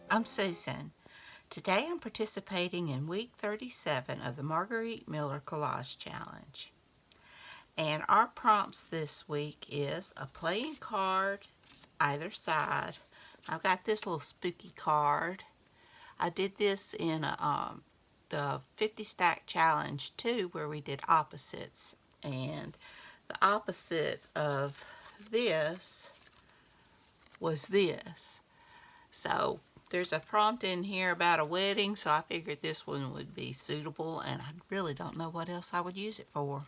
I'm Susan. Today I'm participating in week 37 of the Margarete Miller Collage Challenge. And our prompts this week is a playing card either side. I've got this little spooky card. I did this in the 50 stack challenge too, where we did opposites. And the opposite of this was this. So there's a prompt in here about a wedding, so I figured this one would be suitable, and I really don't know what else I would use it for.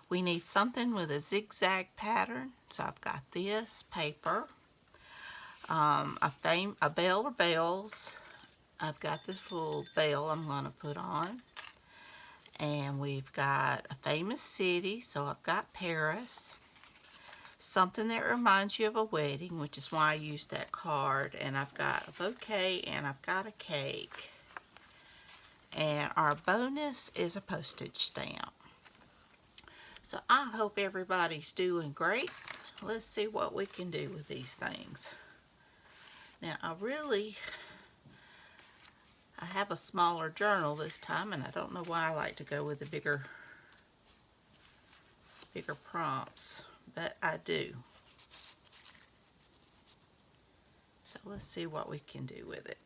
We need something with a zigzag pattern, so I've got this paper, a bell or bells. I've got this little bell I'm going to put on, and we've got a famous city, so I've got Paris. Something that reminds you of a wedding, which is why I used that card. And I've got a bouquet and I've got a cake. And our bonus is a postage stamp. So I hope everybody's doing great. Let's see what we can do with these things. Now I have a smaller journal this time, and I don't know why I like to go with the bigger prompts, but I do. So let's see what we can do with it.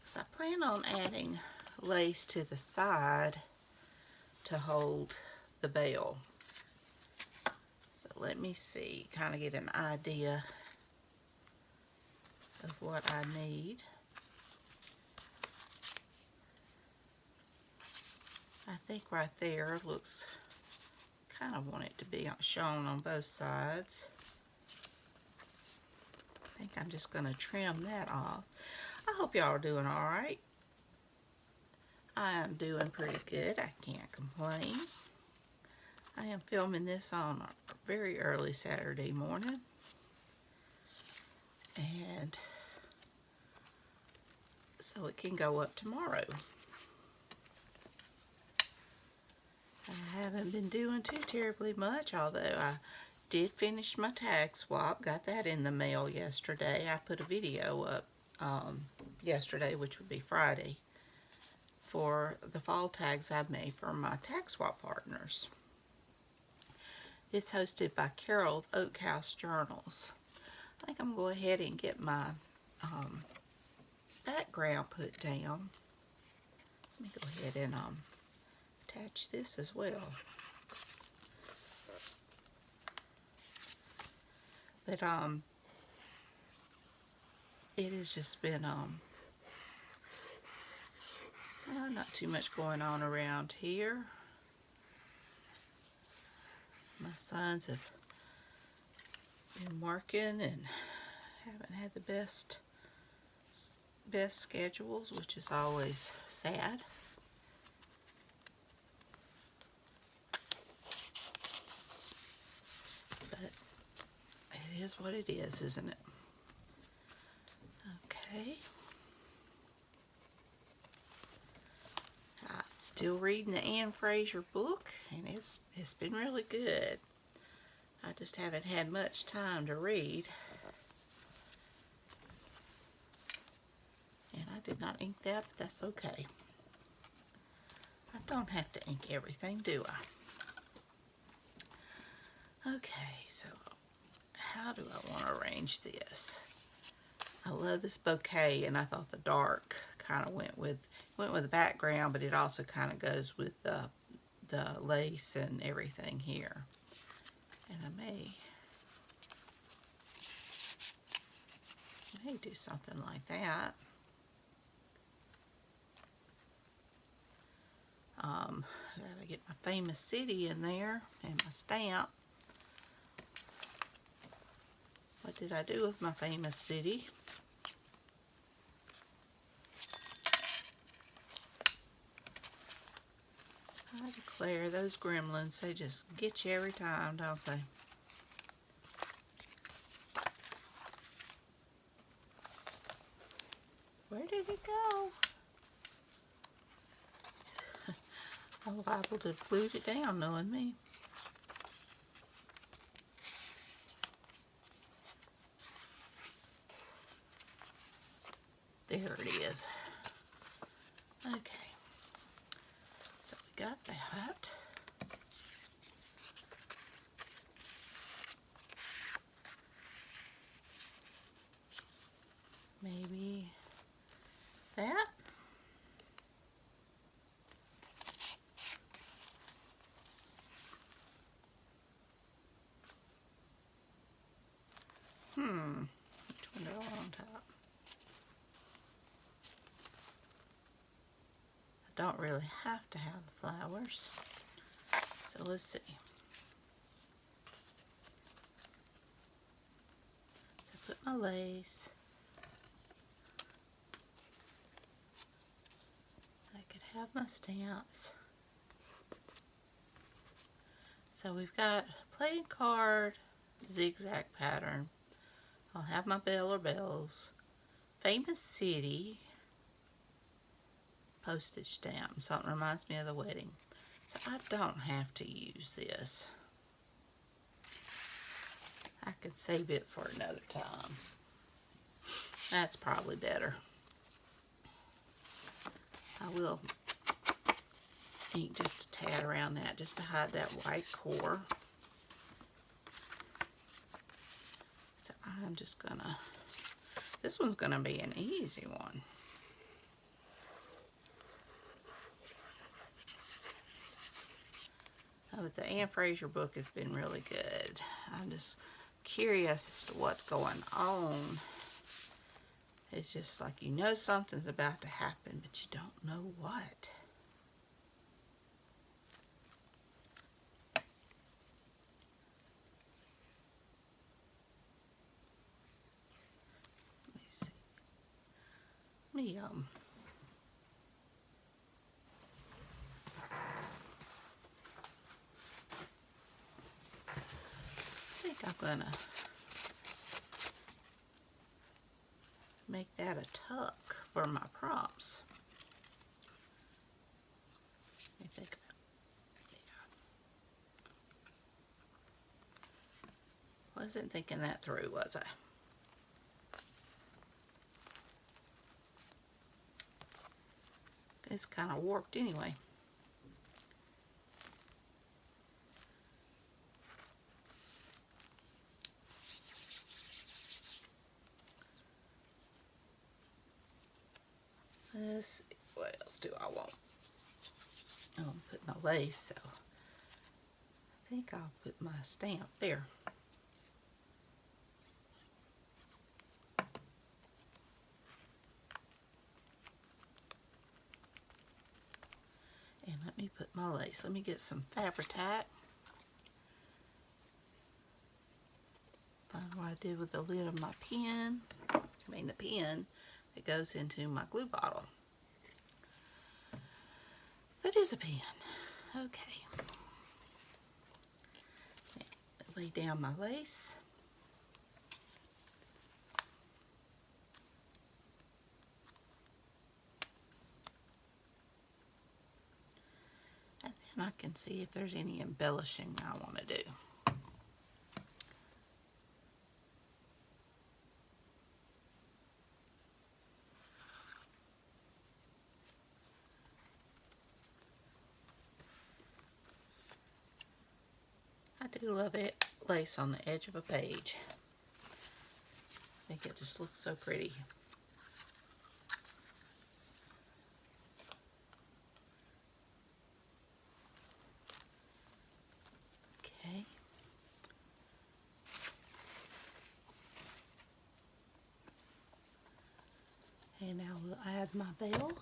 So I plan on adding lace to the side to hold the bell. So let me see, kind of get an idea of what I need. I think right there looks, kind of want it to be shown on both sides. I think I'm just going to trim that off. I hope y'all are doing all right. I am doing pretty good. I can't complain. I am filming this on a very early Saturday morning. And so it can go up tomorrow. I haven't been doing too terribly much, although I did finish my tag swap. Got that in the mail yesterday. I put a video up yesterday, which would be Friday, for the fall tags I've made for my tag swap partners. It's hosted by Carol of Oak House Journals. I think I'm going to go ahead and get my background put down. Let me go ahead and attach this as well. But it has just been not too much going on around here. My sons have been working and haven't had the best schedules, which is always sad. But it is what it is, isn't it? Okay. I'm still reading the Anne Fraser book, and it's been really good. I just haven't had much time to read. And I did not ink that, but that's okay. I don't have to ink everything, do I? Okay, so how do I want to arrange this? I love this bouquet, and I thought the dark kind of went with the background, but it also kind of goes with the lace and everything here. And I may do something like that. Gotta get my famous city in there and my stamp. What did I do with my famous city? I declare, those gremlins, they just get you every time, don't they? Where did it go? I'm liable to have glued it down, knowing me. There it is. Okay. So we got that. Maybe that. Which one do I want on top? I don't really have to have the flowers. So let's see. So put my lace. I could have my stamps. So we've got playing card, zigzag pattern. I'll have my bell or bells. Famous city. Postage stamp. Something reminds me of the wedding. So I don't have to use this. I could save it for another time. That's probably better. I will ink just a tad around that just to hide that white core. So I'm just gonna, this one's gonna be an easy one. But the Anne Fraser book has been really good. I'm just curious as to what's going on. It's just like you know something's about to happen, but you don't know what. Let me see. Let me I think I'm gonna make that a tuck for my prompts. Let me think about it. Yeah. Wasn't thinking that through, was I? It's kind of warped anyway. Let's see, what else do I want? I'm going to put my lace, so I think I'll put my stamp there. And let me put my lace. Let me get some Fabri-Tac. Find what I did with the lid of my pen. I mean the pen that goes into my glue bottle. That is a pen. Okay. Now, lay down my lace. And then I can see if there's any embellishing I want to do. I do love it, lace on the edge of a page. I think it just looks so pretty. Okay. And now we'll add my bell.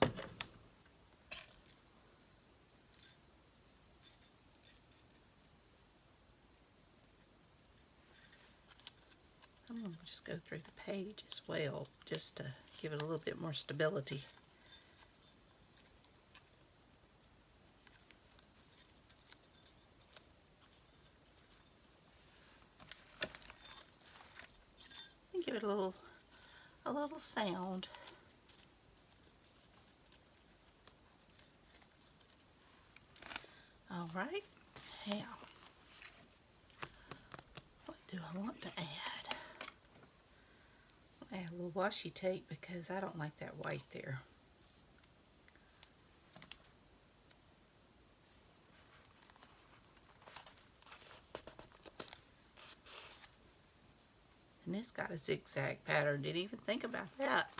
I'm going to just go through the page as well, just to give it a little bit more stability. And give it a little sound. All right, now, what do I want to add? Add a little washi tape because I don't like that white there. And it's got a zigzag pattern. Didn't even think about that.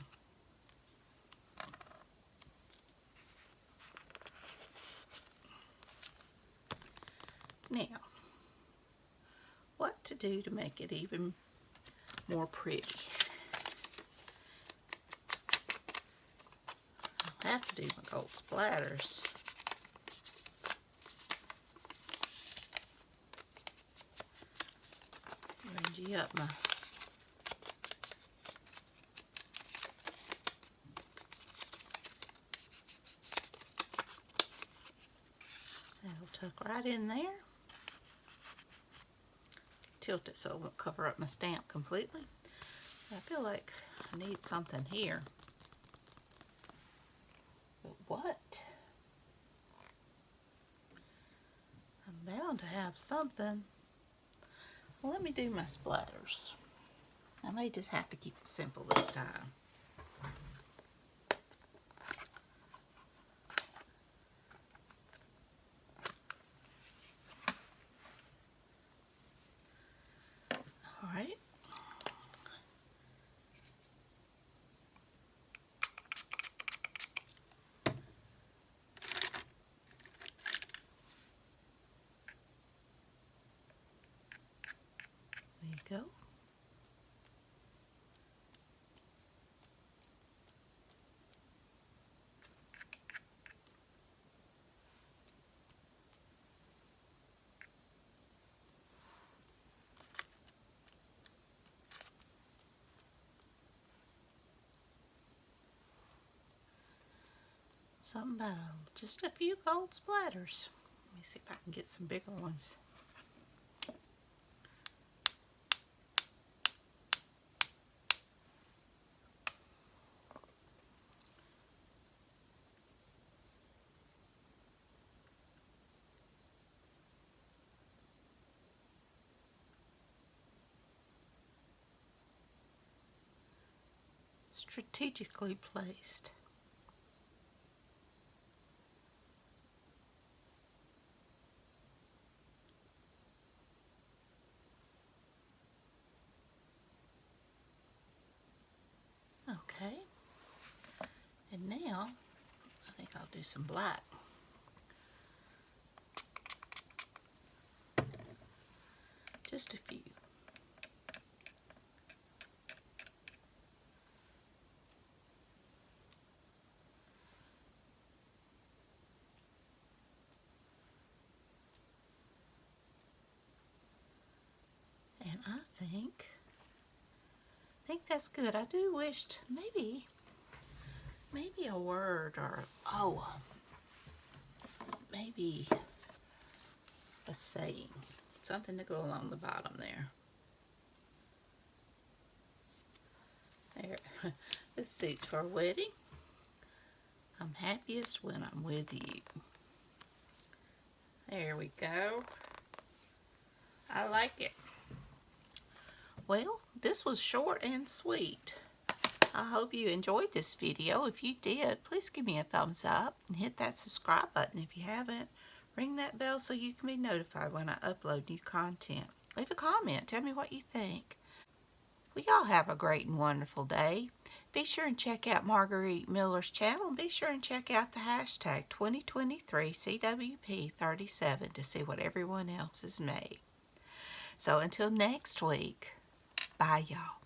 Now, what to do to make it even more pretty? I'll have to do my gold splatters. Rangy up my that'll tuck right in there. Tilt it so it won't cover up my stamp completely. I feel like I need something here. But what? I'm bound to have something. Well, let me do my splatters. I may just have to keep it simple this time. All right. There you go. Something about just a few gold splatters. Let me see if I can get some bigger ones. Strategically placed. Okay, and now I think I'll do some black. Just a few. And I think that's good. I do wish maybe a word or maybe a saying, something to go along the bottom there. There. This suits for a wedding. I'm happiest when I'm with you. There we go. I like it. Well, this was short and sweet. I hope you enjoyed this video. If you did, please give me a thumbs up and hit that subscribe button if you haven't. Ring that bell so you can be notified when I upload new content. Leave a comment. Tell me what you think. Well, y'all have a great and wonderful day. Be sure and check out Margarete Miller's channel. And be sure and check out the hashtag 2023CWP37 to see what everyone else has made. So until next week, bye y'all.